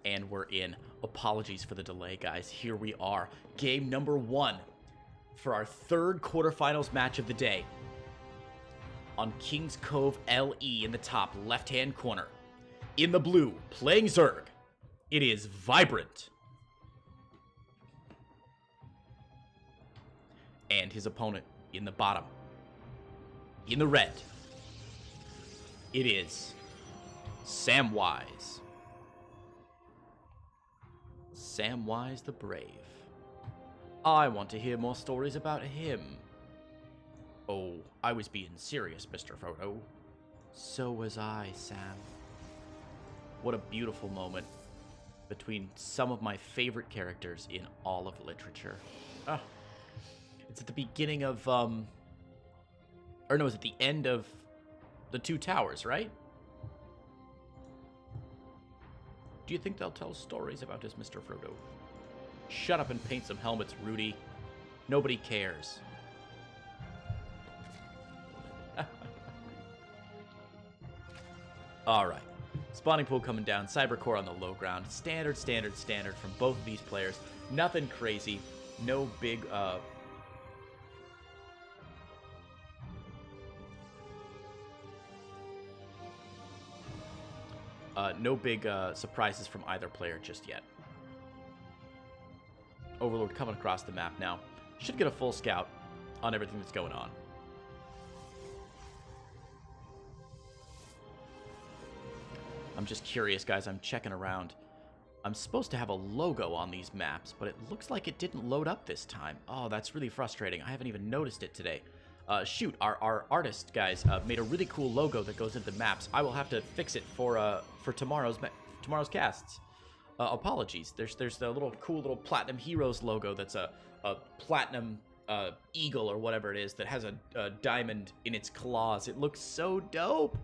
And we're in. Apologies for the delay, guys. Here we are. Game number 1 for our third quarterfinals match of the day. On King's Cove LE in the top left-hand corner. In the blue, playing Zerg, it is Vibrant. And his opponent in the bottom. In the red, it is Samwise. Samwise the Brave. I want to hear more stories about him. Oh, I was being serious, Mr. Frodo. So was I, Sam. What a beautiful moment between some of my favorite characters in all of literature. It's at the beginning of, or no, it's at the end of The Two Towers, right? Do you think they'll tell stories about us, Mr. Frodo? Shut up and paint some helmets, Rudy. Nobody cares. Alright. Spawning pool coming down. Cybercore on the low ground. Standard from both of these players. Nothing crazy. No big, no big surprises from either player just yet. Overlord coming across the map now. Should get a full scout on everything that's going on. I'm just curious, guys. I'm checking around. I'm supposed to have a logo on these maps, but it looks like it didn't load up this time. Oh, that's really frustrating. I haven't even noticed it today. Shoot, our artist, guys, made a really cool logo that goes into the maps. I will have to fix it for tomorrow's casts. Apologies. There's the cool little Platinum Heroes logo that's a platinum eagle or whatever it is that has a diamond in its claws. It looks so dope.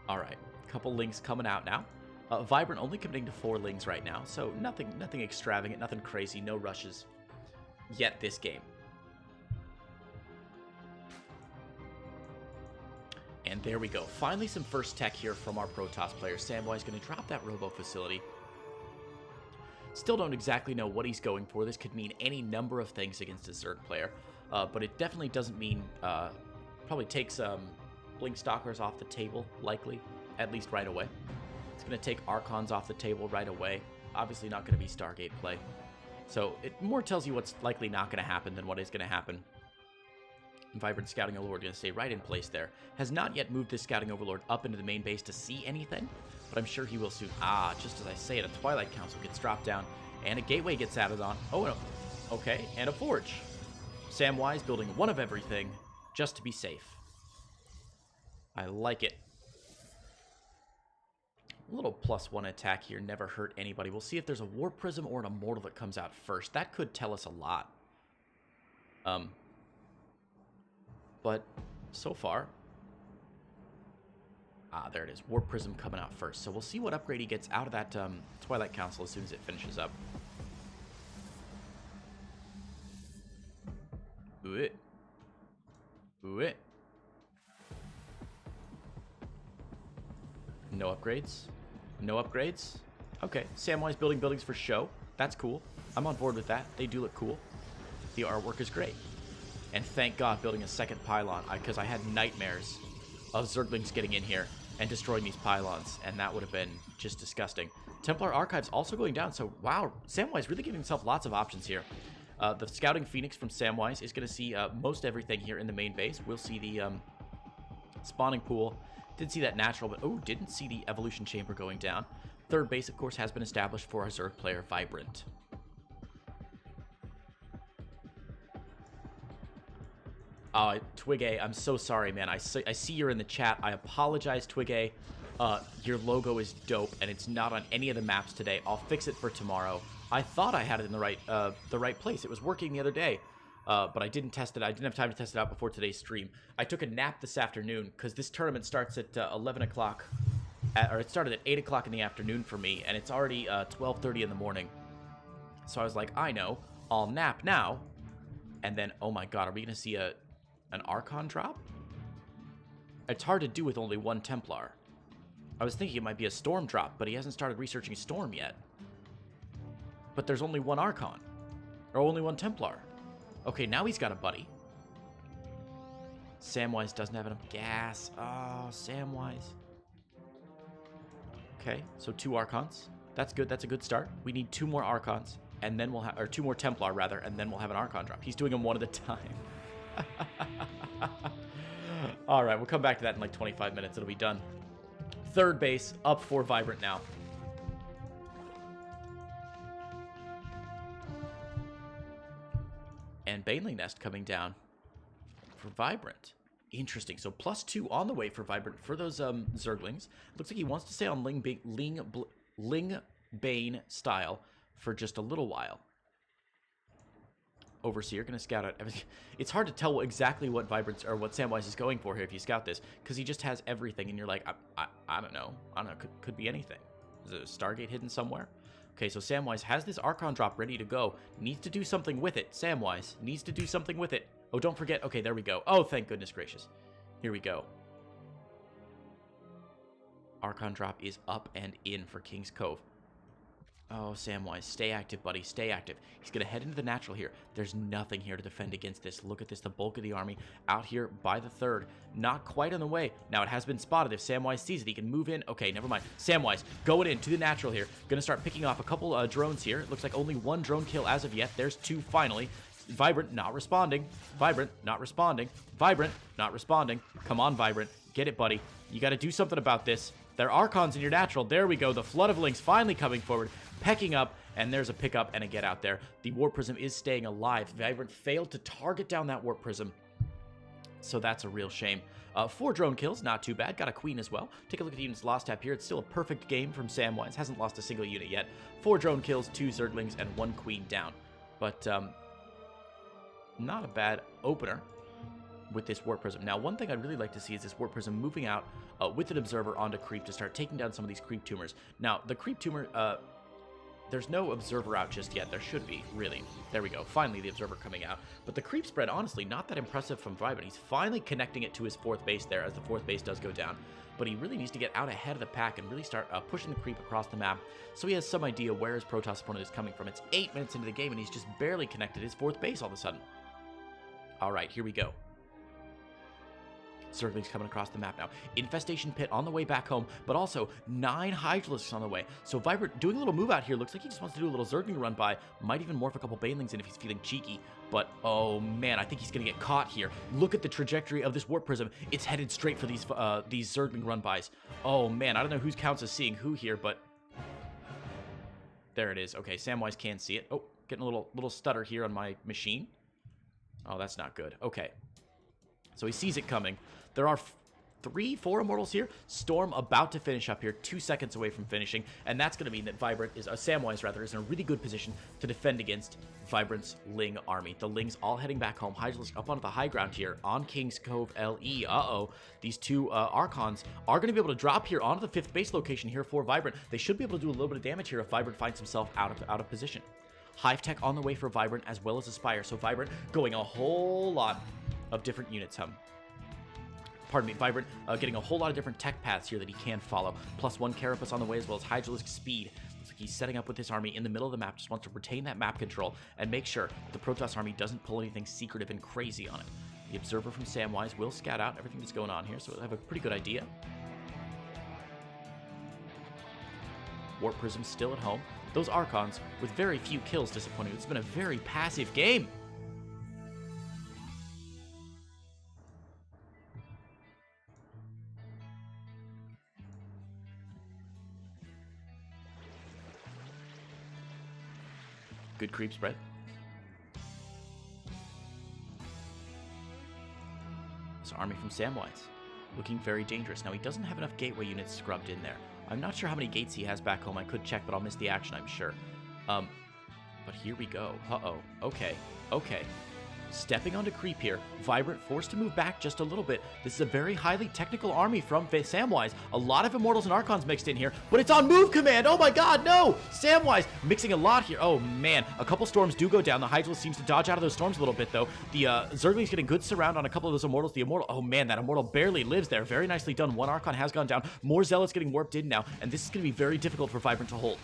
All right, couple links coming out now. Vibrant only committing to 4 lings right now, so nothing extravagant, nothing crazy, no rushes yet this game. And there we go. Finally some first tech here from our Protoss player. Samwise going to drop that Robo Facility. Still don't exactly know what he's going for. This could mean any number of things against a Zerg player, but it definitely doesn't mean... probably takes Blink Stalkers off the table, likely, at least right away. It's going to take Archons off the table right away. Obviously not going to be Stargate play. So it more tells you what's likely not going to happen than what is going to happen. Vibrant Scouting Overlord going to stay right in place there. Has not yet moved this Scouting Overlord up into the main base to see anything, but I'm sure he will soon. Ah, just as I say it, a Twilight Council gets dropped down, and a Gateway gets added on. Oh, no. Okay, and a Forge. Samwise building one of everything just to be safe. I like it. A little +1 attack here, never hurt anybody. We'll see if there's a Warp Prism or an Immortal that comes out first. That could tell us a lot. But so far... Ah, there it is. Warp Prism coming out first. So we'll see what upgrade he gets out of that Twilight Council as soon as it finishes up. Ooh it. Ooh it. No upgrades? No upgrades? Okay, Samwise building buildings for show. That's cool. I'm on board with that. They do look cool. The artwork is great. And thank God building a second pylon, because I had nightmares of Zerglings getting in here and destroying these pylons, and that would have been just disgusting. Templar Archives also going down, so wow, Samwise really giving himself lots of options here. The Scouting Phoenix from Samwise is going to see most everything here in the main base. We'll see the spawning pool. Did see that natural, but oh, didn't see the evolution chamber going down. Third base, of course, has been established for our Zerg player, Vibrant. Twig A, I'm so sorry, man. I see you're in the chat. I apologize, Twig A. Your logo is dope, and it's not on any of the maps today. I'll fix it for tomorrow. I thought I had it in the right place. It was working the other day. But I didn't test it. I didn't have time to test it out before today's stream. I took a nap this afternoon because this tournament starts at 11 o'clock. Or it started at 8 o'clock in the afternoon for me, and it's already 12:30 in the morning. So I was like, I know. I'll nap now. And then, oh my god, are we going to see an Archon drop? It's hard to do with only one Templar. I was thinking it might be a Storm drop, but he hasn't started researching Storm yet. But there's only one Archon. Or only one Templar. Okay, now he's got a buddy. Samwise doesn't have enough gas. Oh, Samwise. Okay, so 2 Archons. That's good. That's a good start. We need 2 more Archons, and then we'll have, or 2 more Templar rather, and then we'll have an Archon drop. He's doing them one at a time. All right, we'll come back to that in like 25 minutes. It'll be done. Third base, up for Vibrant now. And Baneling Nest coming down for Vibrant. Interesting. So +2 on the way for Vibrant for those Zerglings. Looks like he wants to stay on Ling Bane style for just a little while. Overseer going to scout out everything. It's hard to tell exactly what Vibrant's or what Samwise is going for here if you scout this, because he just has everything, and you're like, I don't know. I don't know. Could be anything. Is there a Stargate hidden somewhere? Okay, so Samwise has this Archon drop ready to go. Needs to do something with it. Samwise needs to do something with it. Oh, don't forget. Okay, there we go. Oh, thank goodness gracious. Here we go. Archon drop is up and in for King's Cove. Oh, Samwise, stay active, buddy. Stay active. He's going to head into the natural here. There's nothing here to defend against this. Look at this. The bulk of the army out here by the 3rd. Not quite on the way. Now, it has been spotted. If Samwise sees it, he can move in. Okay, never mind. Samwise going into the natural here. Going to start picking off a couple drones here. Looks like only 1 drone kill as of yet. There's 2 finally. Vibrant not responding. Vibrant not responding. Vibrant not responding. Come on, Vibrant. Get it, buddy. You got to do something about this. There are Archons in your natural. There we go. The flood of links finally coming forward, pecking up, and there's a pickup and a get out there. The Warp Prism is staying alive. Vibrant failed to target down that Warp Prism, so that's a real shame. 4 drone kills, not too bad. Got a Queen as well. Take a look at the units lost tab here. It's still a perfect game from Samwise. Hasn't lost a single unit yet. 4 drone kills, 2 Zerglings, and 1 Queen down. But not a bad opener with this Warp Prism. Now, one thing I'd really like to see is this Warp Prism moving out with an Observer onto Creep to start taking down some of these Creep Tumors. Now, the Creep Tumor, there's no Observer out just yet. There should be, really. There we go. Finally, the Observer coming out. But the Creep spread, honestly, not that impressive from Vibrant. He's finally connecting it to his 4th base there as the 4th base does go down. But he really needs to get out ahead of the pack and really start pushing the Creep across the map so he has some idea where his Protoss opponent is coming from. It's 8 minutes into the game, and he's just barely connected his 4th base all of a sudden. All right, here we go. Zerglings coming across the map now. Infestation Pit on the way back home, but also 9 Hydralisks on the way. So Vibrant doing a little move out here. Looks like he just wants to do a little Zergling run by. Might even morph a couple Banelings in if he's feeling cheeky. But, oh man, I think he's going to get caught here. Look at the trajectory of this Warp Prism. It's headed straight for these Zergling run bys. Oh man, I don't know who counts as seeing who here, but there it is. Okay, Samwise can see it. Oh, getting a little stutter here on my machine. Oh, that's not good. Okay. So he sees it coming. There are 4 Immortals here. Storm about to finish up here, 2 seconds away from finishing, and that's going to mean that Vibrant is, Samwise rather, is in a really good position to defend against Vibrant's Ling army. The Lings all heading back home. Hydralisk up onto the high ground here on King's Cove LE. These 2 Archons are going to be able to drop here onto the 5th base location here for Vibrant. They should be able to do a little bit of damage here if Vibrant finds himself out of position. Hive Tech on the way for Vibrant as well as Aspire. So Vibrant going a whole lot of different units. Vibrant getting a whole lot of different tech paths here that he can follow. +1 Carapace on the way as well as Hydralisk speed. Looks like he's setting up with his army in the middle of the map. Just wants to retain that map control and make sure the Protoss army doesn't pull anything secretive and crazy on it. The Observer from Samwise will scout out everything that's going on here, so we'll have a pretty good idea. Warp Prism still at home. Those Archons with very few kills disappointing. It's been a very passive game. Good creep spread. This army from Samwise looking very dangerous. Now, he doesn't have enough gateway units scrubbed in there. I'm not sure how many gates he has back home. I could check, but I'll miss the action, I'm sure. But here we go. Uh-oh. Okay. Okay. stepping onto creep here. Vibrant forced to move back just a little bit. This is a very highly technical army from Samwise. A lot of Immortals and Archons mixed in here, but it's on move command. Oh my god, no! Samwise mixing a lot here. Oh man, a couple storms do go down. The Hydralisk seems to dodge out of those storms a little bit though. The Zergling's getting good surround on a couple of those Immortals. The Immortal, oh man, that Immortal barely lives there. Very nicely done. One Archon has gone down. More Zealots getting warped in now, and this is going to be very difficult for Vibrant to hold.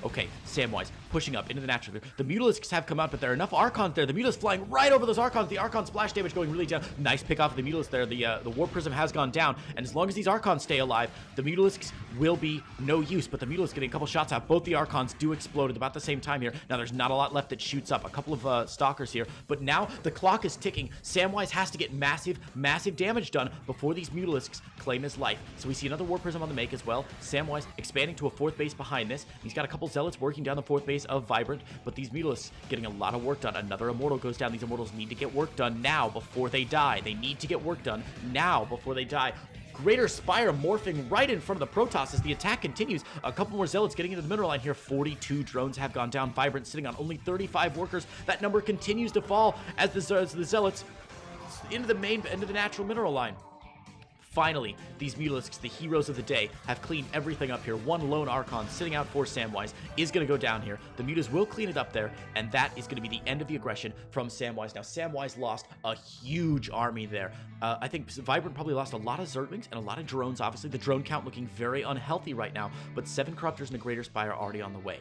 Okay, Samwise pushing up into the natural. The Mutalisks have come out, but there are enough Archons there. The Mutalisk flying right over those Archons. The Archon splash damage going really down. Nice pick off of the Mutalisk there. The Warp Prism has gone down, and as long as these Archons stay alive, the Mutalisks will be no use. But the Mutalisk getting a couple shots out. Both the Archons do explode at about the same time here. Now there's not a lot left that shoots up. A couple of Stalkers here, but now the clock is ticking. Samwise has to get massive damage done before these Mutalisks claim his life. So we see another Warp Prism on the make as well. Samwise expanding to a 4th base behind this. He's got a couple Zealots working down the 4th base of Vibrant, but these Mutalisks getting a lot of work done. Another Immortal goes down. These Immortals need to get work done now before they die. They need to get work done now before they die. Greater Spire morphing right in front of the Protoss as the attack continues. A couple more Zealots getting into the mineral line here. 42 drones have gone down. Vibrant sitting on only 35 workers. That number continues to fall as the Zealots into the natural mineral line. Finally, these Mutalisks, the heroes of the day, have cleaned everything up here. One lone Archon sitting out for Samwise is going to go down here. The Mutas will clean it up there, and that is going to be the end of the aggression from Samwise. Now, Samwise lost a huge army there. I think Vibrant probably lost a lot of Zerglings and a lot of drones. Obviously, the drone count looking very unhealthy right now, but 7 Corruptors and a Greater Spire are already on the way.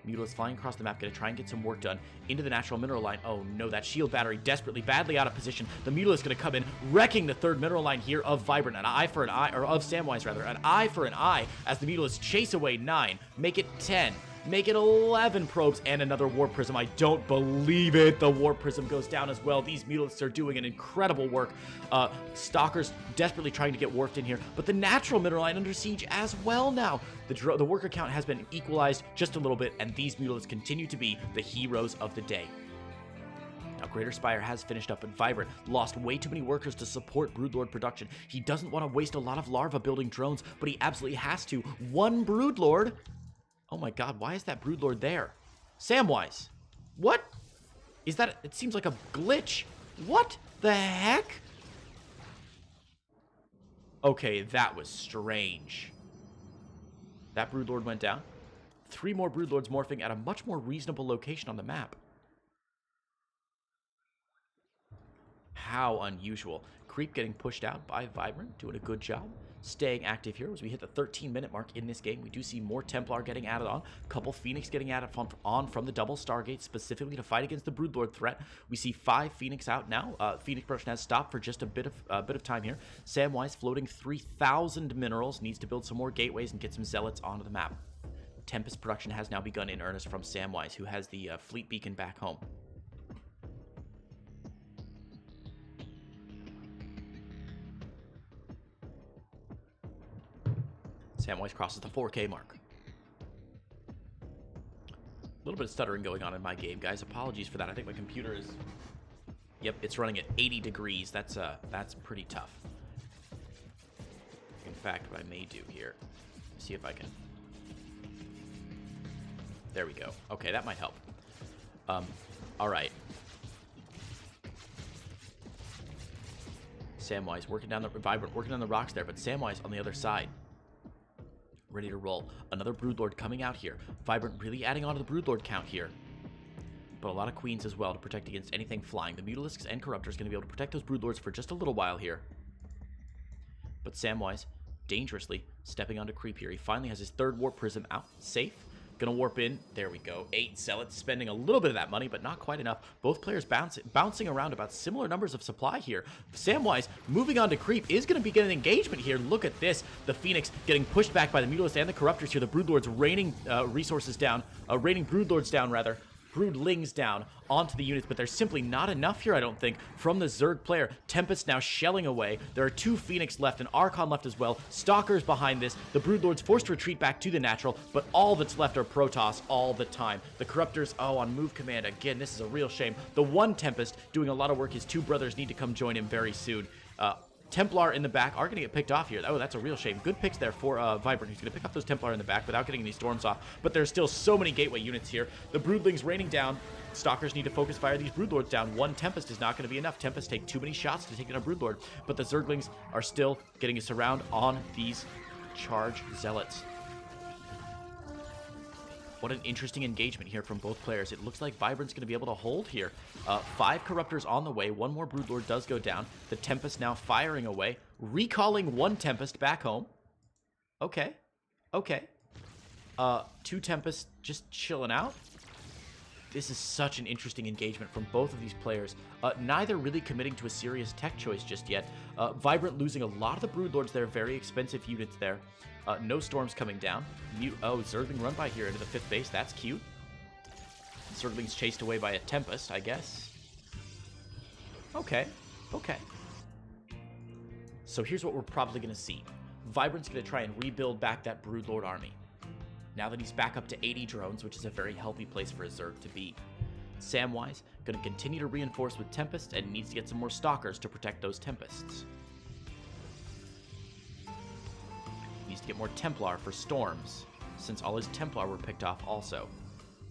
Mutalisks flying across the map, gonna try and get some work done into the natural mineral line. Oh no, that shield battery badly out of position. The Mutalisk gonna come in, wrecking the 3rd mineral line here of Vibrant. An eye for an eye, or of Samwise rather. An eye for an eye as the Mutalisks chase away 9, make it 10. Make it 11 probes and another Warp Prism. I don't believe it. The Warp Prism goes down as well. These Mutalisks are doing an incredible work. Stalkers desperately trying to get warped in here, but the natural mineral line under siege as well now. The worker count has been equalized just a little bit, and these Mutalisks continue to be the heroes of the day. Now, Greater Spire has finished up, and Vibrant lost way too many workers to support Broodlord production. He doesn't want to waste a lot of larva building drones, but he absolutely has to. One Broodlord. Oh my god, why is that Broodlord there? Samwise. What? Is that... It seems like a glitch. What the heck? Okay, that was strange. That Broodlord went down. 3 more Broodlords morphing at a much more reasonable location on the map. How unusual. Creep getting pushed out by Vibrant, doing a good job. Staying active here as we hit the 13-minute mark in this game. We do see more Templar getting added on. A couple Phoenix getting added on from the double Stargate specifically to fight against the Broodlord threat. We see 5 Phoenix out now. Phoenix production has stopped for just a bit of time here. Samwise floating 3,000 minerals. Needs to build some more gateways and get some Zealots onto the map. Tempest production has now begun in earnest from Samwise, who has the fleet beacon back home. Samwise crosses the 4K mark. A little bit of stuttering going on in my game, guys. Apologies for that. I think my computer is... Yep, it's running at 80 degrees. That's pretty tough. In fact, what I may do here, see if I can... There we go. Okay, that might help. All right. Samwise working down the... Vibrant working on the rocks there, but Samwise on the other side. Ready to roll. Another Broodlord coming out here. Vibrant really adding on to the Broodlord count here. But a lot of Queens as well to protect against anything flying. The Mutalisks and Corruptors going to be able to protect those Broodlords for just a little while here. But Samwise dangerously stepping onto creep here. He finally has his 3rd Warp Prism out. Safe. Gonna warp in. There we go. 8 Zealots spending a little bit of that money, but not quite enough. Both players bouncing around about similar numbers of supply here. Samwise moving on to creep is going to be getting engagement here. Look at this. The Phoenix getting pushed back by the Mutalisks and the Corruptors here. The Broodlords raining resources down. Raining Broodlords down, rather. Broodlings down onto the units, but there's simply not enough here, I don't think, from the Zerg player. Tempest now shelling away. There are 2 Phoenix left, and Archon left as well. Stalkers behind this. The Broodlords forced to retreat back to the natural, but all that's left are Protoss all the time. The Corruptors, oh, on move command. Again, this is a real shame. The one Tempest doing a lot of work. His 2 brothers need to come join him very soon. Templar in the back are going to get picked off here. Oh, that's a real shame. Good picks there for Vibrant, who's going to pick off those Templar in the back without getting any storms off. But there's still so many gateway units here. The Broodlings raining down. Stalkers need to focus fire these Broodlords down. One Tempest is not going to be enough. Tempest take too many shots to take down a Broodlord. But the Zerglings are still getting a surround on these Charge Zealots. What an interesting engagement here from both players. It looks like Vibrant's going to be able to hold here. 5 Corruptors on the way. One more Broodlord does go down. The Tempest now firing away. Recalling one Tempest back home. Okay. Okay. 2 Tempests just chilling out. This is such an interesting engagement from both of these players. Neither really committing to a serious tech choice just yet. Vibrant losing a lot of the Broodlords there. Very expensive units there. No storms coming down. Zergling run by here into the 5th base. That's cute. Zergling's chased away by a Tempest, I guess. Okay. Okay. So here's what we're probably going to see. Vibrant's going to try and rebuild back that Broodlord army. Now that he's back up to 80 drones, which is a very healthy place for a Zerg to be. Samwise going to continue to reinforce with Tempests and needs to get some more Stalkers to protect those Tempests. Needs to get more Templar for storms, since all his Templar were picked off also.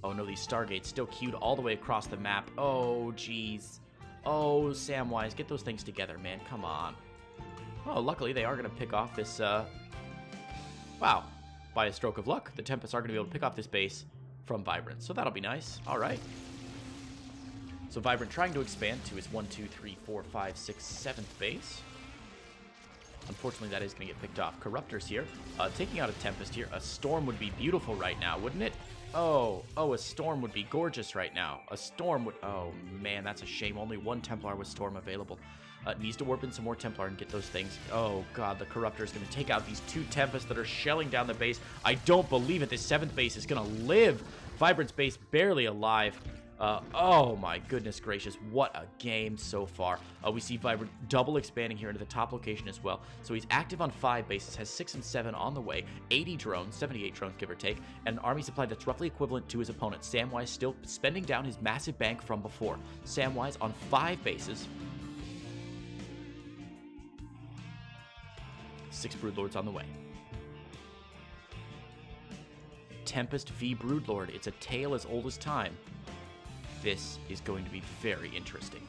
Oh no, these Stargates still queued all the way across the map. Oh, jeez. Oh, Samwise, get those things together, man. Come on. Oh, luckily they are going to pick off this, wow. By a stroke of luck, the Tempests are going to be able to pick off this base from Vibrant. So that'll be nice. All right. So Vibrant trying to expand to his 1, 2, 3, 4, 5, 6, 7th base. Unfortunately, that is going to get picked off. Corruptors here. Taking out a Tempest here. A Storm would be beautiful right now, wouldn't it? Oh, a Storm would be gorgeous right now. A Storm would... Oh, man, that's a shame. Only one Templar with Storm available. Needs to warp in some more Templar and get those things. Oh, God, the Corruptor is going to take out these 2 Tempests that are shelling down the base. I don't believe it. This 7th base is going to live. Vibrant's base barely alive. Oh, my goodness gracious. What a game so far. We see Vibrant double expanding here into the top location as well. So he's active on 5 bases, has 6 and 7 on the way, 80 drones, 78 drones give or take, and an army supply that's roughly equivalent to his opponent. Samwise still spending down his massive bank from before. Samwise on 5 bases. 6 Broodlords on the way. Tempest v Broodlord. It's a tale as old as time. This is going to be very interesting.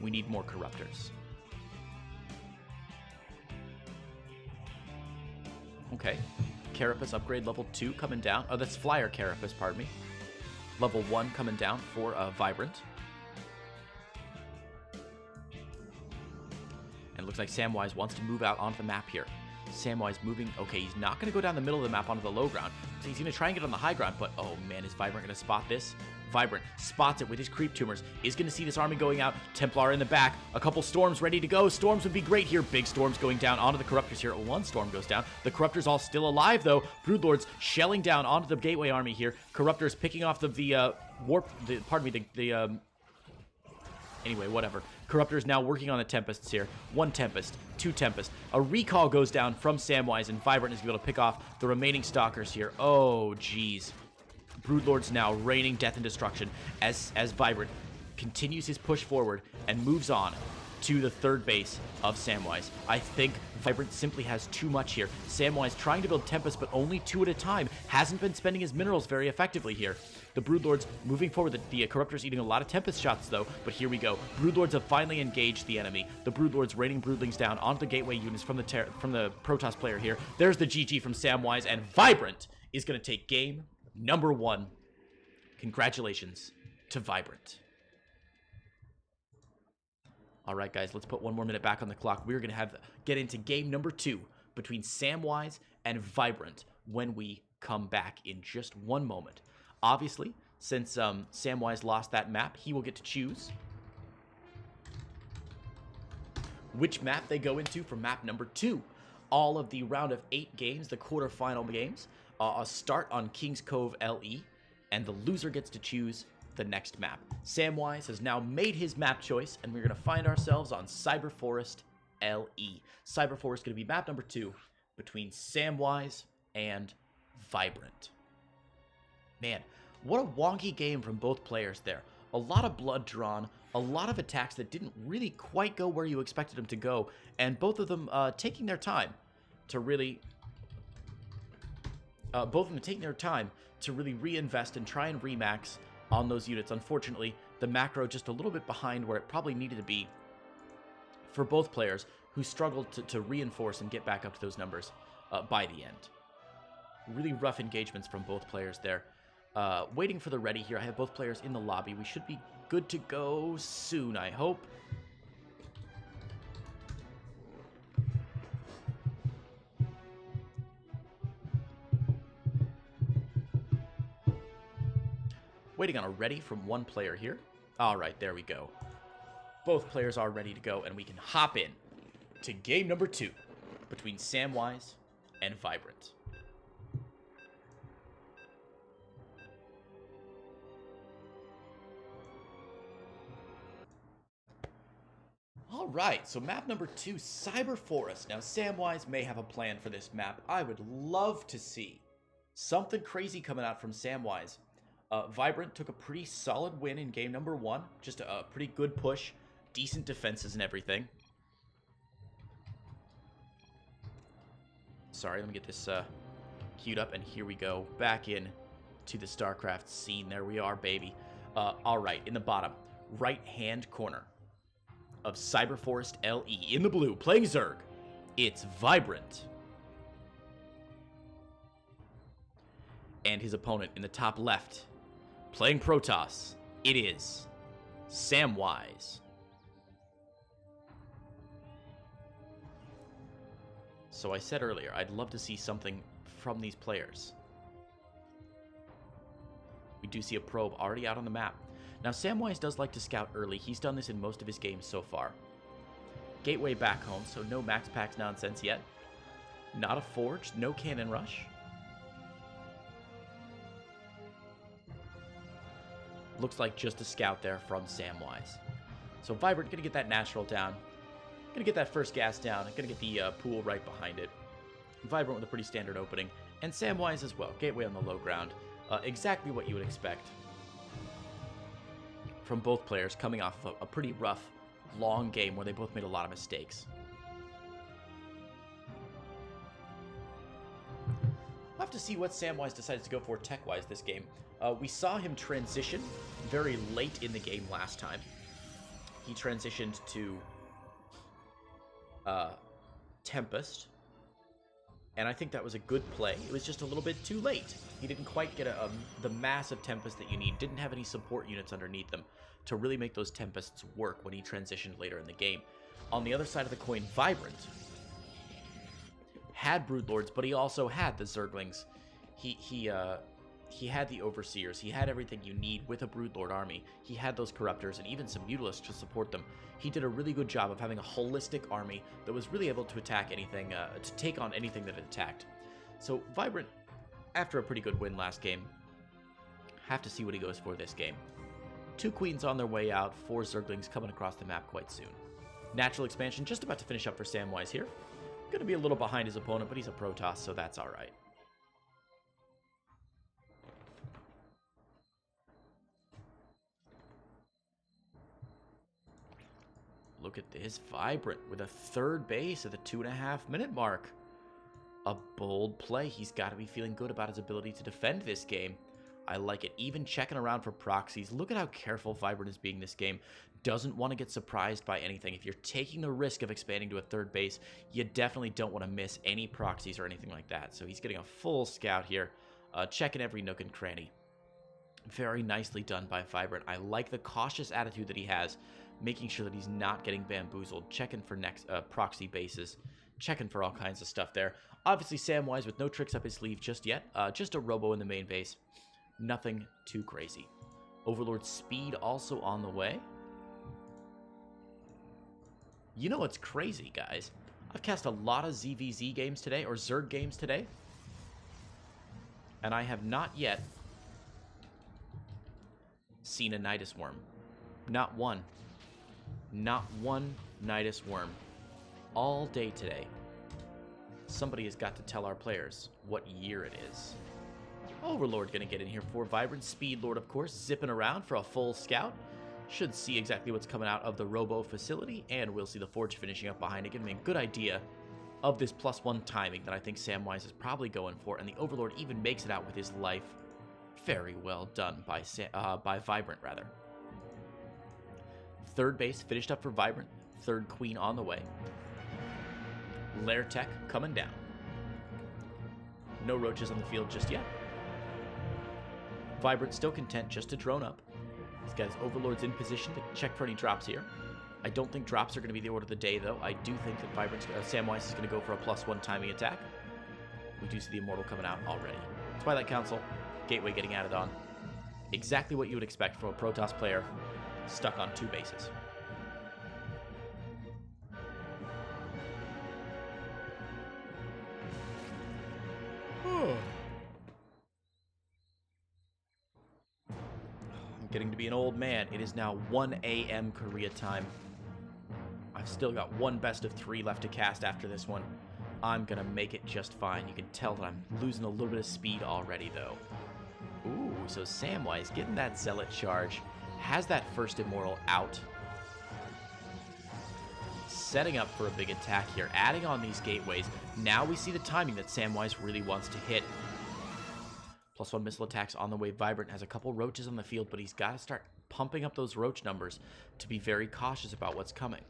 We need more Corruptors. Okay. Carapace upgrade level 2 coming down. Oh, that's Flyer Carapace, pardon me. Level 1 coming down for Vibrant. And it looks like Samwise wants to move out onto the map here. Samwise moving. Okay, he's not going to go down the middle of the map onto the low ground. So he's going to try and get on the high ground, but oh man, is Vibrant going to spot this? Vibrant spots it with his creep tumors. Is going to see this army going out. Templar in the back. A couple storms ready to go. Storms would be great here. Big storms going down onto the Corruptors here. One storm goes down. The Corruptors all still alive though. Broodlords shelling down onto the Gateway army here. Corruptors picking off anyway, whatever. Corruptors now working on the Tempests here. 1 Tempest, 2 Tempest. A recall goes down from Samwise, and Vibrant is able to pick off the remaining Stalkers here. Oh, jeez. Broodlords now raining death and destruction as Vibrant continues his push forward and moves on to the 3rd base of Samwise. I think Vibrant simply has too much here. Samwise trying to build Tempest, but only 2 at a time. Hasn't been spending his minerals very effectively here. The Broodlords moving forward. The Corruptors eating a lot of Tempest shots, though. But here we go. Broodlords have finally engaged the enemy. The Broodlords raining Broodlings down onto the Gateway units from the Protoss player here. There's the GG from Samwise, and Vibrant is going to take game number 1. Congratulations to Vibrant. All right, guys, let's put 1 more minute back on the clock. We're going to get into game number 2 between Samwise and Vibrant when we come back in just 1 moment. Obviously, since Samwise lost that map, he will get to choose which map they go into for map number 2. All of the round of 8 games, the quarterfinal games, start on King's Cove LE, and the loser gets to choose the next map. Samwise has now made his map choice, and we're going to find ourselves on Cyber Forest LE. Cyber Forest going to be map number 2 between Samwise and Vibrant. Man, what a wonky game from both players there. A lot of blood drawn, A lot of attacks that didn't really quite go where you expected them to go, and both of them taking their time to really... reinvest and try and remax on those units. Unfortunately, the macro just a little bit behind where it probably needed to be for both players, who struggled to reinforce and get back up to those numbers by the end. Really rough engagements from both players there. Waiting for the ready here. I have both players in the lobby. We should be good to go soon, I hope. Waiting on a ready from one player here. All right, there we go. Both players are ready to go, and we can hop in to game number 2 between Samwise and Vibrant. All right, so map number 2, Cyber Forest. Now, Samwise may have a plan for this map. I would love to see something crazy coming out from Samwise. Vibrant took a pretty solid win in game number 1. Just a pretty good push. Decent defenses and everything. Sorry, let me get this queued up, and here we go. Back in to the StarCraft scene. There we are, baby. All right, in the bottom right-hand corner of Cyber Forest LE, in the blue, playing Zerg, it's Vibrant. And his opponent in the top left, playing Protoss, it is Samwise. So I said earlier, I'd love to see something from these players. We do see a probe already out on the map. Now, Samwise does like to scout early. He's done this in most of his games so far. Gateway back home, so no max packs nonsense yet. Not a forge, no cannon rush. Looks like just a scout there from Samwise. So Vibrant gonna get that natural down. Gonna get that first gas down. Gonna get the pool right behind it. Vibrant with a pretty standard opening. And Samwise as well. Gateway on the low ground. Exactly what you would expect from both players, coming off of a pretty rough, long game where they both made a lot of mistakes. We'll have to see what Samwise decides to go for tech-wise this game. We saw him transition very late in the game last time. He transitioned to Tempest, and I think that was a good play. It was just a little bit too late. He didn't quite get the massive Tempest that you need. Didn't have any support units underneath them to really make those Tempests work when he transitioned later in the game. On the other side of the coin, Vibrant had Broodlords, but he also had the Zerglings. He had the Overseers. He had everything you need with a Broodlord army. He had those Corruptors and even some Mutalisks to support them. He did a really good job of having a holistic army that was really able to attack anything, to take on anything that it attacked. So Vibrant, after a pretty good win last game, have to see what he goes for this game. 2 Queens on their way out, 4 Zerglings coming across the map quite soon. Natural expansion just about to finish up for Samwise here. Going to be a little behind his opponent, but he's a Protoss, so that's all right. Look at this, Vibrant with a 3rd base at the 2.5-minute mark. A bold play. He's got to be feeling good about his ability to defend this game. I like it. Even checking around for proxies. Look at how careful Vibrant is being this game. Doesn't want to get surprised by anything. If you're taking the risk of expanding to a 3rd base, you definitely don't want to miss any proxies or anything like that. So he's getting a full scout here, checking every nook and cranny. Very nicely done by Vibrant. I like the cautious attitude that he has, making sure that he's not getting bamboozled, checking for next proxy bases, checking for all kinds of stuff there. Obviously, Samwise with no tricks up his sleeve just yet. Just a robo in the main base. Nothing too crazy. Overlord speed also on the way. You know what's crazy, guys? I've cast a lot of ZVZ games today, or Zerg games today, and I have not yet seen a Nidus Worm. Not one. Not one Nidus Worm. All day today. Somebody has got to tell our players what year it is. Overlord gonna get in here for Vibrant. Speed Lord, of course, zipping around for a full scout. Should see exactly what's coming out of the Robo facility, and we'll see the Forge finishing up behind it, giving me a good idea of this +1 timing that I think Samwise is probably going for, and the Overlord even makes it out with his life. Very well done by Vibrant, rather. Third base finished up for Vibrant. Third Queen on the way. Lair Tech coming down. No roaches on the field just yet. Vibrant still content just to drone up. He's got his Overlords in position to check for any drops here. I don't think drops are going to be the order of the day, though. I do think that Samwise is going to go for a +1 timing attack. We do see the Immortal coming out already. Twilight Council, Gateway getting added on. Exactly what you would expect from a Protoss player stuck on 2 bases. I'm getting to be an old man. It is now 1 a.m. Korea time. I've still got one best of 3 left to cast after this one. I'm going to make it just fine. You can tell that I'm losing a little bit of speed already, though. Ooh, so Samwise getting that Zealot charge. Has that first Immortal out. Setting up for a big attack here. Adding on these gateways. Now we see the timing that Samwise really wants to hit. +1 missile attacks on the way. Vibrant has a couple roaches on the field, but he's got to start pumping up those roach numbers to be very cautious about what's coming.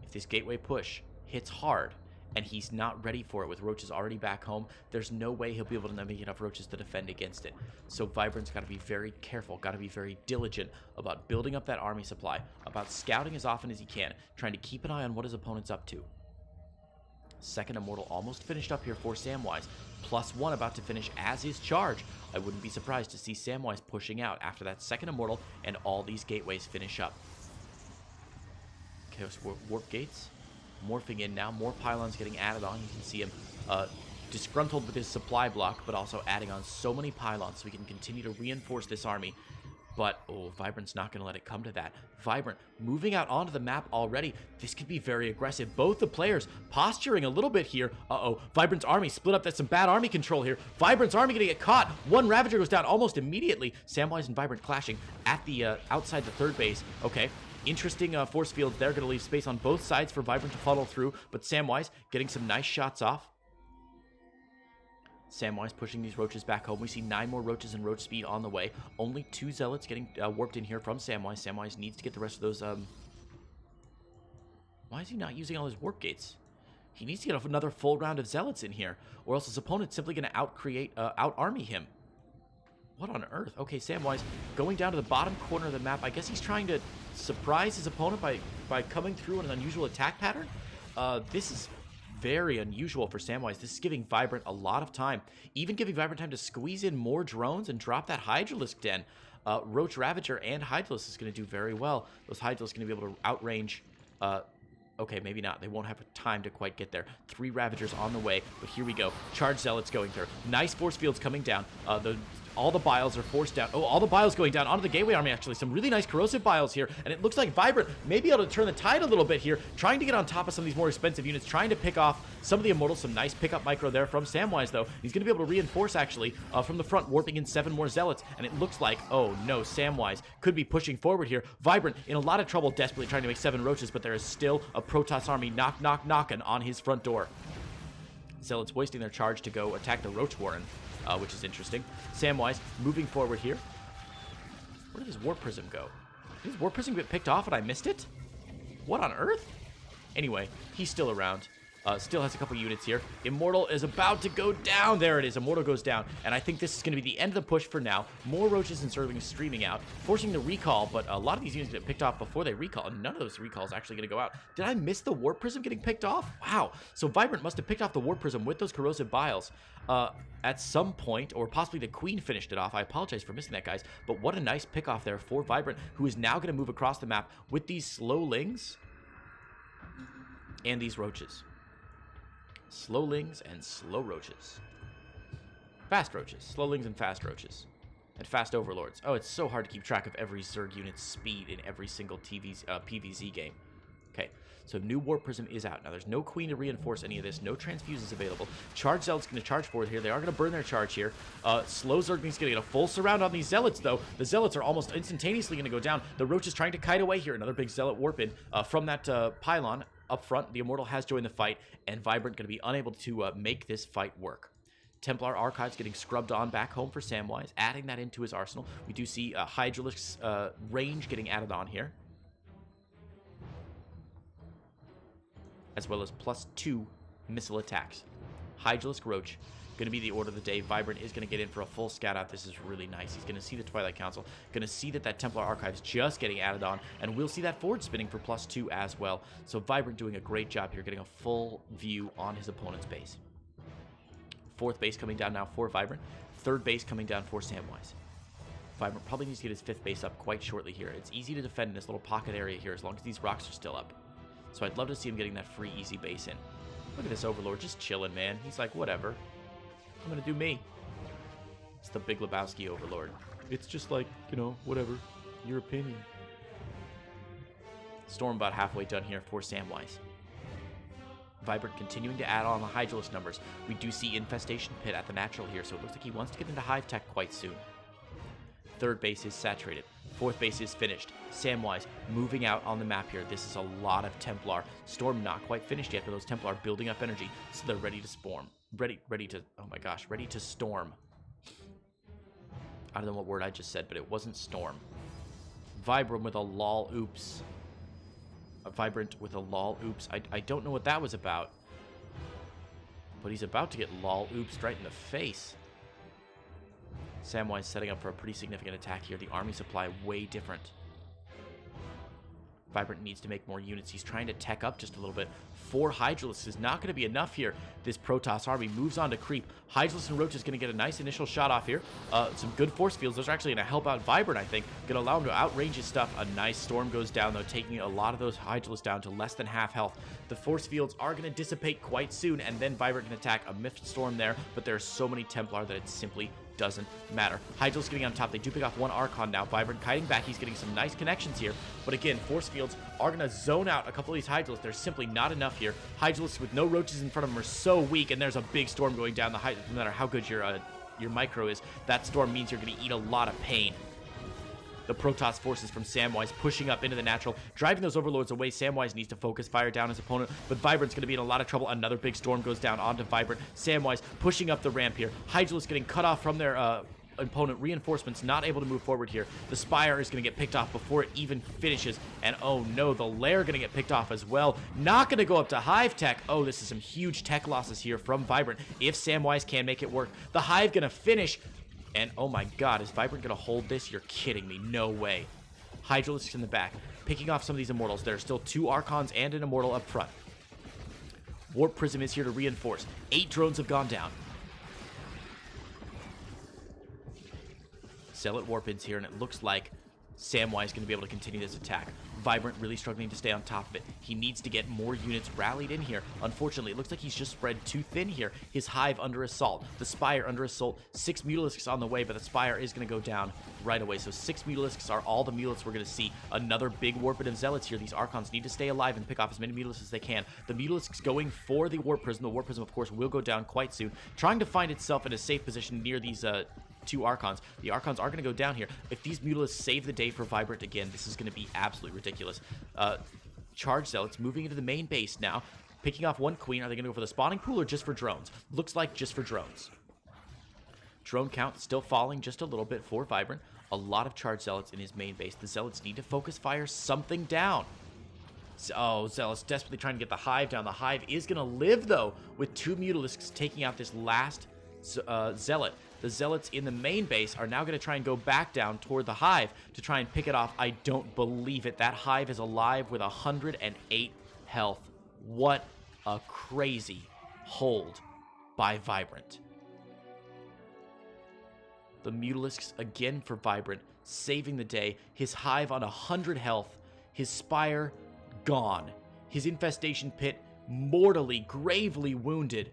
If this gateway push hits hard and he's not ready for it with roaches already back home, there's no way he'll be able to make enough roaches to defend against it. So Vibrant's got to be very careful, got to be very diligent about building up that army supply, about scouting as often as he can, trying to keep an eye on what his opponent's up to. Second Immortal almost finished up here for Samwise. +1 about to finish as his charge. I wouldn't be surprised to see Samwise pushing out after that second Immortal and all these gateways finish up. Chaos Warp Gates morphing in now. More pylons getting added on. You can see him disgruntled with his supply block, but also adding on so many pylons so we can continue to reinforce this army. But, oh, Vibrant's not going to let it come to that. Vibrant moving out onto the map already. This could be very aggressive. Both the players posturing a little bit here. Uh-oh, Vibrant's army split up. That's some bad army control here. Vibrant's army going to get caught. One Ravager goes down almost immediately. Samwise and Vibrant clashing at the outside the third base. Okay. Interesting force fields there. Going to leave space on both sides for Vibrant to funnel through. But Samwise getting some nice shots off. Samwise pushing these roaches back home. We see 9 more roaches and roach speed on the way. Only 2 zealots getting warped in here from Samwise. Samwise needs to get the rest of those... Why is he not using all his warp gates? He needs to get another full round of zealots in here, or else his opponent's simply going to out-army him. What on earth? Okay, Samwise going down to the bottom corner of the map. I guess he's trying to surprise his opponent by coming through in an unusual attack pattern. This is very unusual for Samwise. This is giving Vibrant a lot of time. Even giving Vibrant time to squeeze in more drones and drop that Hydralisk den. Roach Ravager and Hydralisk is going to do very well. Those Hydralisks are going to be able to outrange... okay, maybe not. They won't have time to quite get there. 3 Ravagers on the way, but here we go. Charge Zealots going through. Nice force fields coming down. All the biles are forced down. Oh, all the biles going down onto the Gateway Army, actually. Some really nice corrosive biles here. And it looks like Vibrant may be able to turn the tide a little bit here, trying to get on top of some of these more expensive units, trying to pick off some of the Immortals. Some nice pickup micro there from Samwise, though. He's going to be able to reinforce, actually, from the front, warping in 7 more Zealots. And it looks like, oh no, Samwise could be pushing forward here. Vibrant in a lot of trouble, desperately trying to make 7 roaches, but there is still a Protoss army knocking on his front door. Zealots wasting their charge to go attack the Roach Warren. Which is interesting. Samwise moving forward here. Where did his Warp Prism go? Did his Warp Prism get picked off and I missed it? What on earth? Anyway, he's still around. Still has a couple units here. Immortal is about to go down. There it is. Immortal goes down. And I think this is going to be the end of the push for now. More roaches and Zerglings streaming out, forcing the recall, but a lot of these units get picked off before they recall, and none of those recalls actually going to go out. Did I miss the Warp Prism getting picked off? Wow. So Vibrant must have picked off the Warp Prism with those corrosive biles at some point, or possibly the Queen finished it off. I apologize for missing that, guys. But what a nice pick off there for Vibrant, who is now going to move across the map with these Slowlings and these roaches. Slowlings and slow roaches. Fast roaches. Slowlings and fast roaches. And fast overlords. Oh, it's so hard to keep track of every Zerg unit's speed in every single PvZ game. Okay, so new Warp Prism is out. Now, there's no Queen to reinforce any of this. No Transfuses available. Charge Zealot's going to charge forward here. They are going to burn their charge here. Slow Zergling's going to get a full surround on these Zealots, though. The Zealots are almost instantaneously going to go down. The Roach is trying to kite away here. Another big Zealot Warp in from that pylon up front. The Immortal has joined the fight, and Vibrant going to be unable to make this fight work. Templar Archives getting scrubbed on back home for Samwise, adding that into his arsenal. We do see Hydralisk's range getting added on here, as well as +2 missile attacks. Hydralisk Roach going to be the order of the day. Vibrant is going to get in for a full scout out. This is really nice. He's going to see the Twilight Council, going to see that Templar Archives just getting added on, and we'll see that forward spinning for +2 as well. So Vibrant doing a great job here, getting a full view on his opponent's base. Fourth base coming down now for Vibrant. Third base coming down for Samwise. Vibrant probably needs to get his fifth base up quite shortly here. It's easy to defend in this little pocket area here as long as these rocks are still up. So I'd love to see him getting that free, easy base in. Look at this Overlord just chilling, man. He's like, whatever. I'm going to do me. It's the Big Lebowski Overlord. It's just like, you know, whatever. Your opinion. Storm about halfway done here for Samwise. Vibrant continuing to add on the Hydralisk numbers. We do see Infestation Pit at the natural here, so it looks like he wants to get into Hive Tech quite soon. Third base is saturated. Fourth base is finished. Samwise moving out on the map here. This is a lot of Templar. Storm not quite finished yet, but those Templar building up energy, so they're ready to storm. Ready to storm. I don't know what word I just said, but it wasn't storm. Vibrant with a lol oops. Vibrant with a lol oops. I don't know what that was about, but he's about to get lol oops right in the face. Samwise setting up for a pretty significant attack here. The army supply way different. Vibrant needs to make more units. He's trying to tech up just a little bit. 4 Hydralisks is not going to be enough here. This Protoss army moves on to creep. Hydralisk and Roach is going to get a nice initial shot off here. Some good force fields. Those are actually going to help out Vibrant, I think. Going to allow him to outrange his stuff. A nice Storm goes down, though, taking a lot of those Hydralisks down to less than half health. The force fields are going to dissipate quite soon, and then Vibrant can attack a Miffed Storm there, but there are so many Templar that it simply doesn't matter. Hydralisk getting on top. They do pick off one Archon now. Vibrant kiting back. He's getting some nice connections here. But again, force fields are going to zone out a couple of these Hydralisks. There's simply not enough here. Hydralisks with no roaches in front of them are so weak, and there's a big storm going down the height. No matter how good your micro is, that storm means you're going to eat a lot of pain. The Protoss forces from Samwise pushing up into the natural, driving those Overlords away. Samwise needs to focus fire down his opponent, but Vibrant's going to be in a lot of trouble. Another big storm goes down onto Vibrant. Samwise pushing up the ramp here. Hydralisk getting cut off from their opponent. Reinforcements not able to move forward here. The Spire is going to get picked off before it even finishes, and oh no, the Lair going to get picked off as well. Not going to go up to Hive Tech. Oh, this is some huge tech losses here from Vibrant if Samwise can make it work. The Hive going to finish. And oh my god, is Vibrant going to hold this? You're kidding me. No way. Hydralisk in the back, picking off some of these Immortals. There are still 2 Archons and an Immortal up front. Warp Prism is here to reinforce. 8 drones have gone down. Zealot Warp-ins here, and it looks like Samwise is going to be able to continue this attack. Vibrant really struggling to stay on top of it. He needs to get more units rallied in here. Unfortunately, it looks like he's just spread too thin here. His Hive under assault. The Spire under assault. 6 Mutalisks on the way, but the Spire is going to go down right away. So 6 Mutalisks are all the Mutalisks we're going to see. Another big Warping of Zealots here. These Archons need to stay alive and pick off as many Mutalisks as they can. The Mutalisks going for the Warp Prism. The Warp Prism, of course, will go down quite soon. Trying to find itself in a safe position near these 2 Archons. The Archons are going to go down here. If these Mutalisks save the day for Vibrant again, this is going to be absolutely ridiculous. Charge Zealots moving into the main base now. Picking off 1 Queen. Are they going to go for the spawning pool or just for drones? Looks like just for drones. Drone count still falling just a little bit for Vibrant. A lot of Charge Zealots in his main base. The Zealots need to focus fire something down. Oh, Zealots desperately trying to get the Hive down. The Hive is going to live, though, with 2 Mutalisks taking out this last Zealot. The Zealots in the main base are now going to try and go back down toward the Hive to try and pick it off. I don't believe it. That Hive is alive with 108 health. What a crazy hold by Vibrant. The Mutalisks again for Vibrant, saving the day. His Hive on 100 health. His Spire gone. His Infestation Pit mortally, gravely wounded.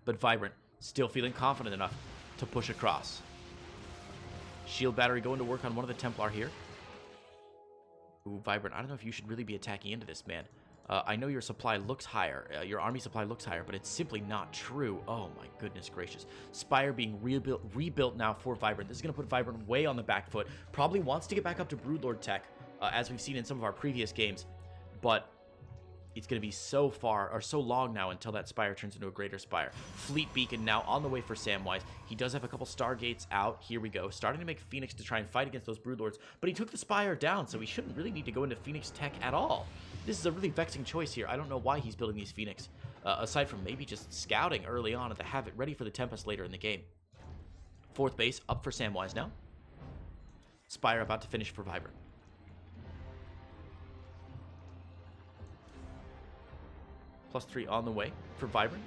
But Vibrant still feeling confident enough to push across. Shield battery going to work on one of the Templar here. Ooh, Vibrant, I don't know if you should really be attacking into this, man. I know your supply looks higher, your army supply looks higher, but it's simply not true. Oh my goodness gracious. Spire being rebuilt now for Vibrant. This is going to put Vibrant way on the back foot. Probably wants to get back up to Broodlord tech, as we've seen in some of our previous games, but it's going to be so far, or so long now until that Spire turns into a Greater Spire. Fleet Beacon now on the way for Samwise. He does have a couple Stargates out. Here we go. Starting to make Phoenix to try and fight against those Broodlords, but he took the Spire down, so he shouldn't really need to go into Phoenix tech at all. This is a really vexing choice here. I don't know why he's building these Phoenix, aside from maybe just scouting early on to have it ready for the Tempest later in the game. 4th base up for Samwise now. Spire about to finish for Vibrant. +3 on the way for Vibrant.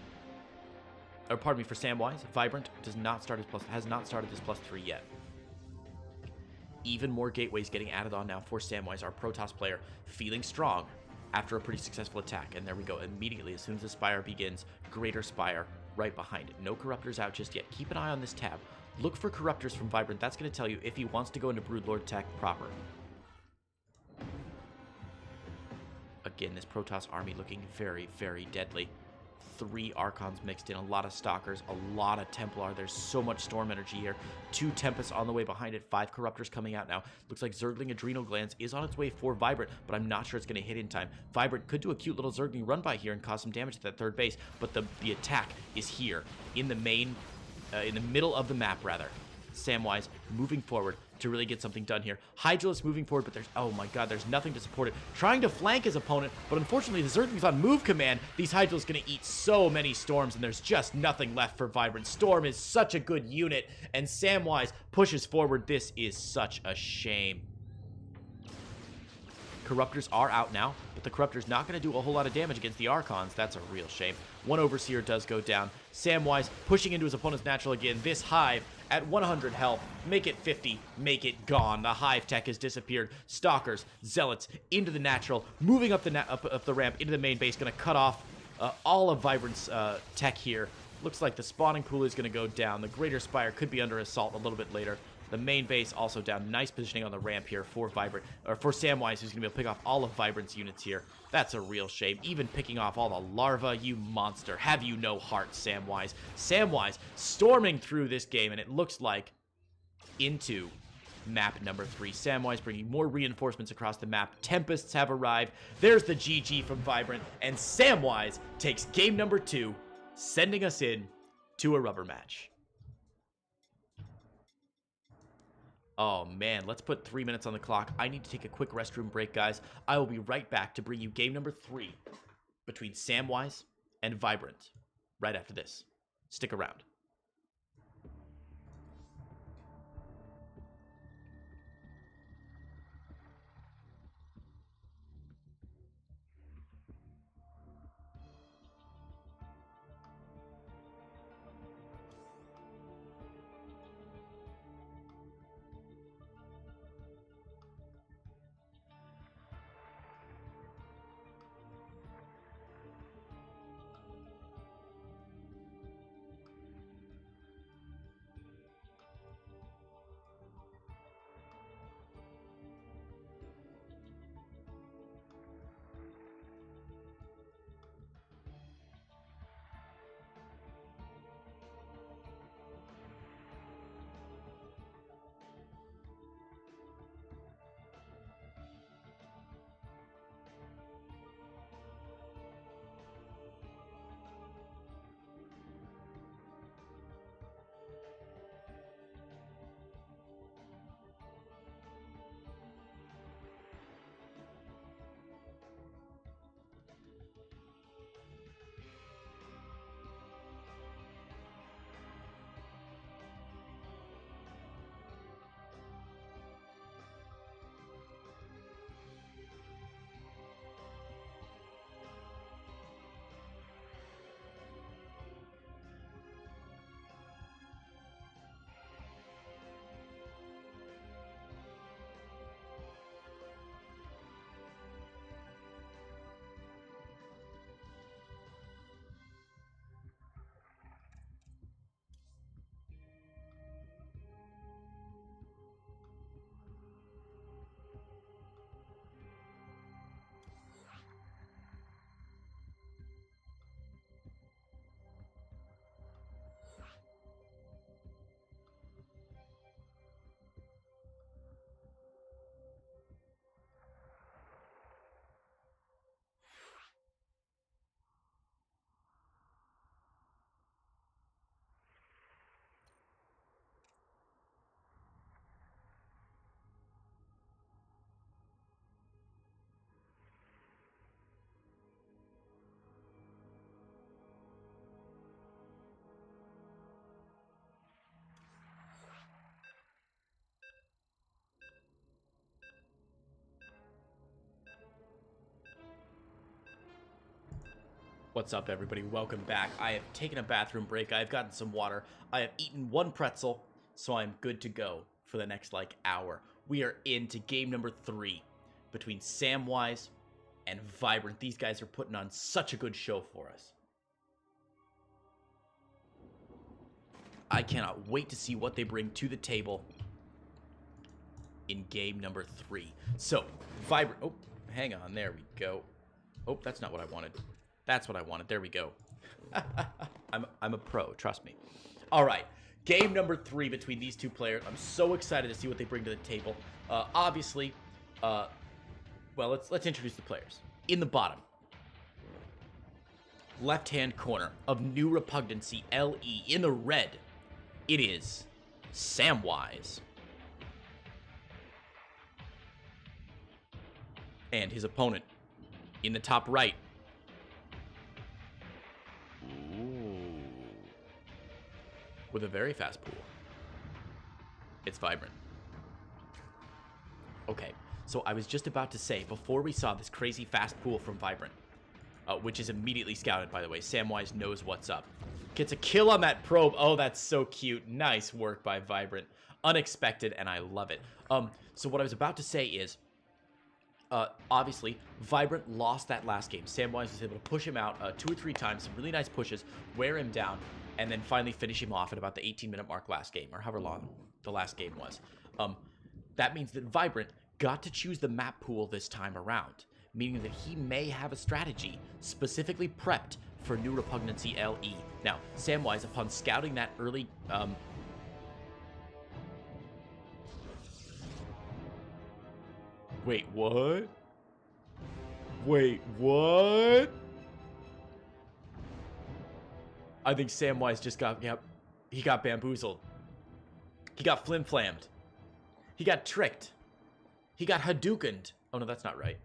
Or pardon me, for Samwise. Vibrant has not started this +3 yet. Even more gateways getting added on now for Samwise, our Protoss player, feeling strong after a pretty successful attack. And there we go. Immediately, as soon as the Spire begins, Greater Spire right behind it. No Corruptors out just yet. Keep an eye on this tab. Look for Corruptors from Vibrant. That's going to tell you if he wants to go into Broodlord tech proper. Again, this Protoss army looking very, very deadly. 3 Archons mixed in, a lot of Stalkers, a lot of Templar. There's so much Storm energy here. 2 Tempests on the way behind it, 5 Corruptors coming out now. Looks like Zergling Adrenal Glands is on its way for Vibrant, but I'm not sure it's going to hit in time. Vibrant could do a cute little Zergling run by here and cause some damage to that 3rd base, but the attack is here in the in the middle of the map, rather. Samwise moving forward to really get something done here. Hydralisk moving forward, but oh my god, there's nothing to support it. Trying to flank his opponent, but unfortunately the Zergling's on move command. These Hydralisks gonna eat so many Storms, and there's just nothing left for Vibrant. Storm is such a good unit, and Samwise pushes forward. This is such a shame. Corruptors are out now, but the Corruptor's not going to do a whole lot of damage against the Archons. That's a real shame. 1 Overseer does go down. Samwise pushing into his opponent's natural again. This Hive at 100 health. Make it 50. Make it gone. The Hive tech has disappeared. Stalkers, Zealots into the natural. Moving up the ramp into the main base. Going to cut off all of Vibrant's tech here. Looks like the spawning pool is going to go down. The Greater Spire could be under assault a little bit later. The main base also down. Nice positioning on the ramp here for Vibrant, or for Samwise, who's going to be able to pick off all of Vibrant's units here. That's a real shame. Even picking off all the larvae, you monster. Have you no heart, Samwise? Samwise storming through this game, and it looks like into map number 3. Samwise bringing more reinforcements across the map. Tempests have arrived. There's the GG from Vibrant, and Samwise takes game number 2, sending us in to a rubber match. Oh man, let's put 3 minutes on the clock. I need to take a quick restroom break, guys. I will be right back to bring you game number 3 between Samwise and Vibrant right after this. Stick around. What's up, everybody? Welcome back. I have taken a bathroom break. I have gotten some water. I have eaten one pretzel, so I'm good to go for the next, hour. We are into game number 3 between Samwise and Vibrant. These guys are putting on such a good show for us. I cannot wait to see what they bring to the table in game number 3. So, Vibrant... Oh, hang on. There we go. Oh, that's not what I wanted. That's what I wanted. There we go. I'm a pro. Trust me. All right. Game number 3 between these two players. I'm so excited to see what they bring to the table. Obviously, well, let's introduce the players. In the bottom, left-hand corner of New Repugnancy LE. In the red, it is Samwise. And his opponent in the top right. Ooh. With a very fast pool. It's Vibrant. Okay, so I was just about to say, before we saw this crazy fast pool from Vibrant, which is immediately scouted, by the way, Samwise knows what's up. Gets a kill on that probe. Oh, that's so cute. Nice work by Vibrant. Unexpected, and I love it. So what I was about to say is, obviously, Vibrant lost that last game. Samwise was able to push him out 2 or 3 times, some really nice pushes, wear him down, and then finally finish him off at about the 18-minute mark last game, or however long the last game was. That means that Vibrant got to choose the map pool this time around, meaning that he may have a strategy specifically prepped for New Repugnancy LE. Now, Samwise, upon scouting that early... Wait, what? Wait, what? I think Samwise just got, he got bamboozled. He got flim-flammed. He got tricked. He got Hadoukened. Oh, no, that's not right.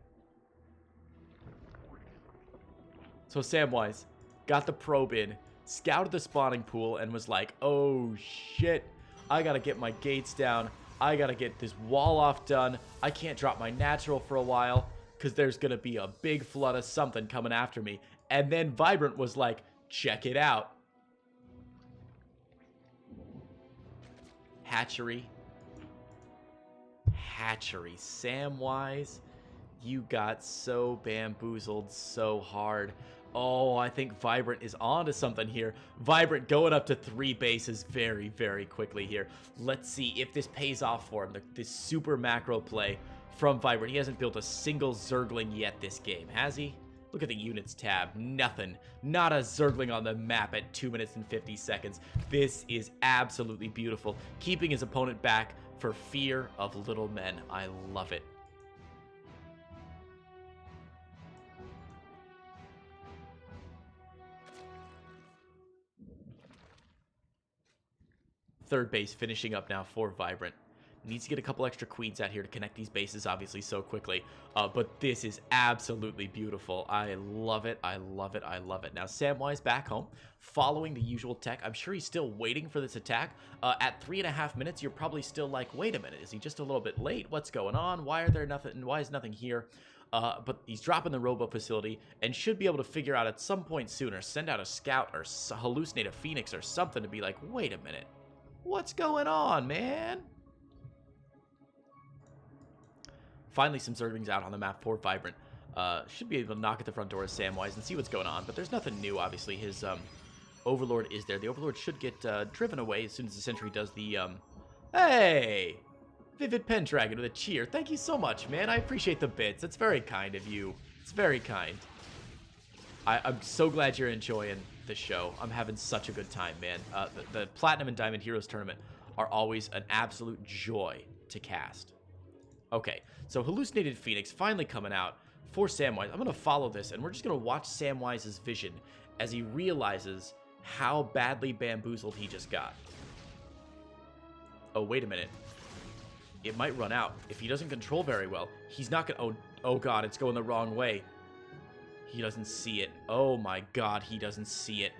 So Samwise got the probe in, scouted the spawning pool, and was like, oh, shit. I gotta get my gates down. I gotta get this wall off done. I can't drop my natural for a while because there's gonna be a big flood of something coming after me. And then Vibrant was like, check it out. Hatchery. Samwise, you got so bamboozled so hard. Oh, I think Vibrant is onto something here. Vibrant going up to 3 bases very, very quickly here. Let's see if this pays off for him. This super macro play from Vibrant. He hasn't built a single Zergling yet this game, has he? Look at the units tab. Nothing. Not a Zergling on the map at 2 minutes and 50 seconds. This is absolutely beautiful. Keeping his opponent back for fear of little men. I love it. Third base finishing up now for Vibrant. Needs to get a couple extra queens out here to connect these bases, obviously, so quickly. But this is absolutely beautiful. I love it. I love it. I love it. Now, Samwise back home, following the usual tech. I'm sure he's still waiting for this attack. At 3.5 minutes, you're probably still like, wait a minute. Is he just a little bit late? What's going on? Why is nothing here? But he's dropping the robo facility and should be able to figure out at some point sooner, send out a scout or hallucinate a phoenix or something to be like, wait a minute. What's going on, man? Finally, some Zerglings out on the map for Vibrant. Should be able to knock at the front door of Samwise and see what's going on. But there's nothing new, obviously. His Overlord is there. The Overlord should get driven away as soon as the Sentry does the... Hey! Vivid Pendragon with a cheer. Thank you so much, man. I appreciate the bits. It's very kind of you. It's very kind. I'm so glad you're enjoying the show. I'm having such a good time, man. The Platinum and Diamond Heroes tournament are always an absolute joy to cast. Okay, so Hallucinated Phoenix finally coming out for Samwise. I'm going to follow this, and we're just going to watch Samwise's vision as he realizes how badly bamboozled he just got. Oh, wait a minute. It might run out. If he doesn't control very well, he's not going to... Oh, God, it's going the wrong way. He doesn't see it. Oh my God, he doesn't see it.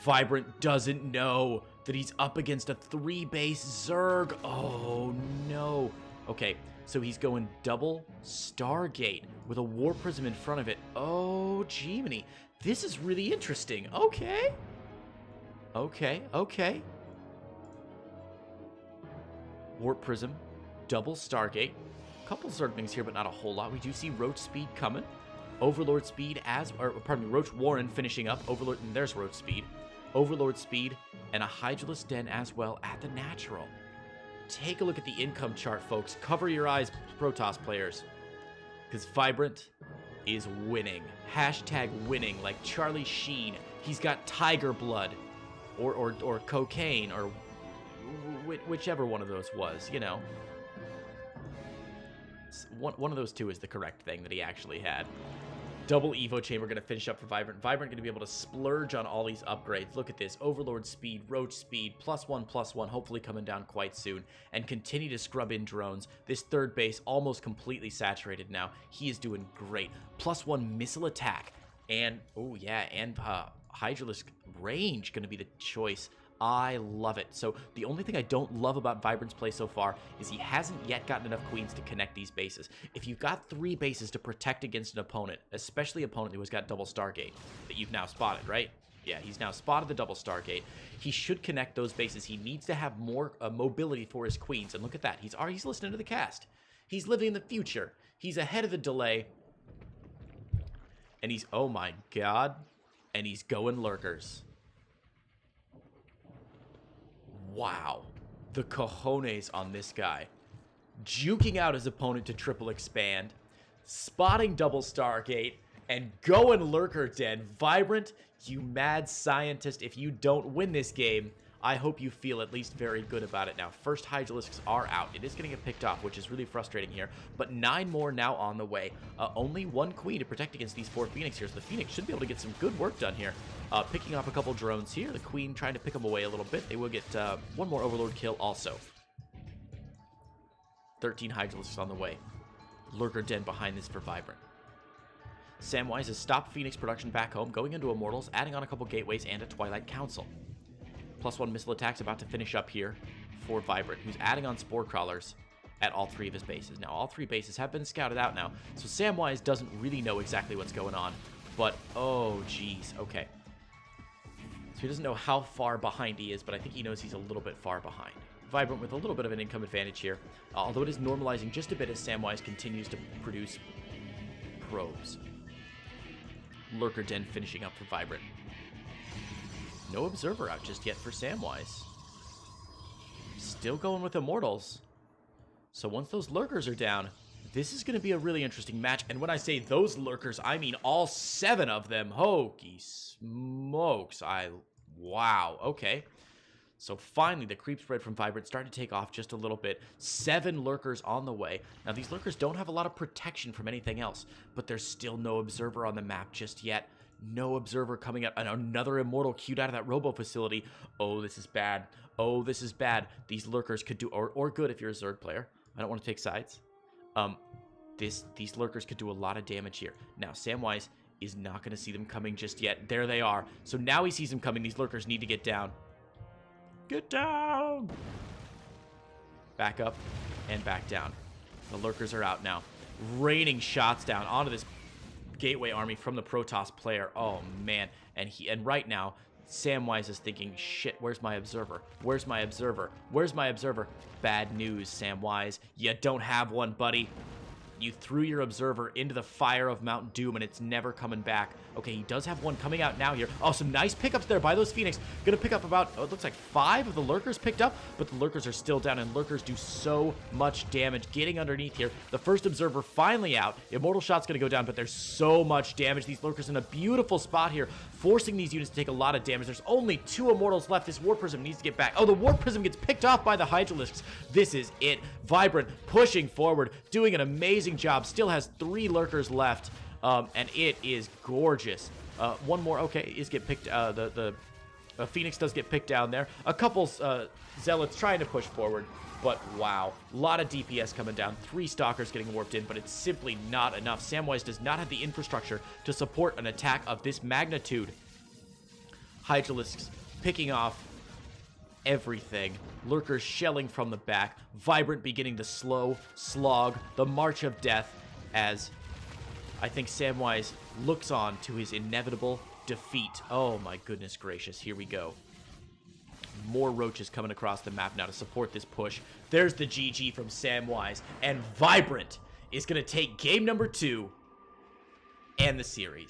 Vibrant doesn't know that he's up against a 3-base Zerg. Oh no. Okay, so he's going double Stargate with a War Prism in front of it. Oh, Jiminy. This is really interesting. Okay. Okay, okay. Warp Prism, double Stargate. A couple Zerg things here, but not a whole lot. We do see Roach Speed coming. Overlord Speed Roach Warren finishing up. Overlord, and there's Roach Speed. Overlord Speed, and a Hydralisk Den as well at the natural. Take a look at the income chart, folks. Cover your eyes, Protoss players. Because Vibrant is winning. Hashtag winning, like Charlie Sheen. He's got tiger blood. Or cocaine, or whichever one of those was, you know. One of those two is the correct thing that he actually had. Double Evo Chamber going to finish up for Vibrant. Vibrant going to be able to splurge on all these upgrades. Look at this. Overlord Speed, Roach Speed, +1/+1, hopefully coming down quite soon. And continue to scrub in drones. This third base almost completely saturated now. He is doing great. +1 missile attack. And, oh yeah, and Hydralisk range going to be the choice. I love it. So the only thing I don't love about Vibrant's play so far is he hasn't yet gotten enough queens to connect these bases. If you've got 3 bases to protect against an opponent, especially an opponent who has got double Stargate, that you've now spotted, right? Yeah, he's now spotted the double Stargate. He should connect those bases. He needs to have more mobility for his queens. And look at that. He's listening to the cast. He's living in the future. He's ahead of the delay. And he's, oh my god. And he's going lurkers. Wow, the cojones on this guy. Juking out his opponent to triple expand, spotting double Stargate, and going Lurker Den. Vibrant, you mad scientist. If you don't win this game, I hope you feel at least very good about it now. First Hydralisks are out. It is going to get picked off, which is really frustrating here. But 9 more now on the way. Only 1 queen to protect against these 4 Phoenix here. So the Phoenix should be able to get some good work done here. Picking off a couple drones here. The queen trying to pick them away a little bit. They will get 1 more Overlord kill also. 13 Hydralisks on the way. Lurker Den behind this for Vibrant. Samwise has stopped Phoenix production back home, going into Immortals, adding on a couple gateways and a Twilight Council. +1 missile attacks about to finish up here for Vibrant, who's adding on Spore Crawlers at all 3 of his bases. Now, all 3 bases have been scouted out now, so Samwise doesn't really know exactly what's going on. But, oh, geez, okay. So he doesn't know how far behind he is, but I think he knows he's a little bit far behind. Vibrant with a little bit of an income advantage here, although it is normalizing just a bit as Samwise continues to produce probes. Lurker Den finishing up for Vibrant. No Observer out just yet for Samwise. Still going with Immortals. So once those Lurkers are down, this is going to be a really interesting match. And when I say those Lurkers, I mean all 7 of them. Hokey smokes. Wow. Okay. So finally, the creep spread from Vibrant starting to take off just a little bit. 7 Lurkers on the way. Now, these Lurkers don't have a lot of protection from anything else, but there's still no Observer on the map just yet. No Observer coming out, and another Immortal queued out of that Robo facility. Oh, this is bad. Oh, this is bad. These Lurkers could do, or good if you're a Zerg player. I don't want to take sides. These Lurkers could do a lot of damage here. Now, Samwise is not going to see them coming just yet. There they are. So now he sees them coming. These Lurkers need to get down. Get down! Back up and back down. The Lurkers are out now. Raining shots down onto this Gateway army from the Protoss player. Oh, man. And right now, Samwise is thinking, shit, where's my Observer? Where's my Observer? Where's my Observer? Bad news, Samwise. You don't have one, buddy. You threw your Observer into the fire of Mount Doom, and it's never coming back. Okay, he does have one coming out now here. Oh, some nice pickups there by those Phoenix. Gonna pick up about, oh, it looks like 5 of the Lurkers picked up, but the Lurkers are still down, and Lurkers do so much damage. Getting underneath here. The first Observer finally out. Immortal Shot's gonna go down, but there's so much damage. These Lurkers in a beautiful spot here, forcing these units to take a lot of damage. There's only 2 Immortals left. This Warp Prism needs to get back. Oh, the Warp Prism gets picked off by the Hydralisks. This is it. Vibrant pushing forward, doing an amazing job. Still has 3 Lurkers left, and it is gorgeous. One more, okay, is get picked. The Phoenix does get picked down there. A couple Zealots trying to push forward, but wow, a lot of DPS coming down. 3 Stalkers getting warped in, but it's simply not enough. Samwise does not have the infrastructure to support an attack of this magnitude. Hydralisks picking off everything. Lurkers shelling from the back. Vibrant beginning the slow slog, the march of death, as I think Samwise looks on to his inevitable defeat. Oh my goodness gracious, here we go. More roaches coming across the map now to support this push. There's the GG from Samwise, and Vibrant is going to take game number 2 and the series.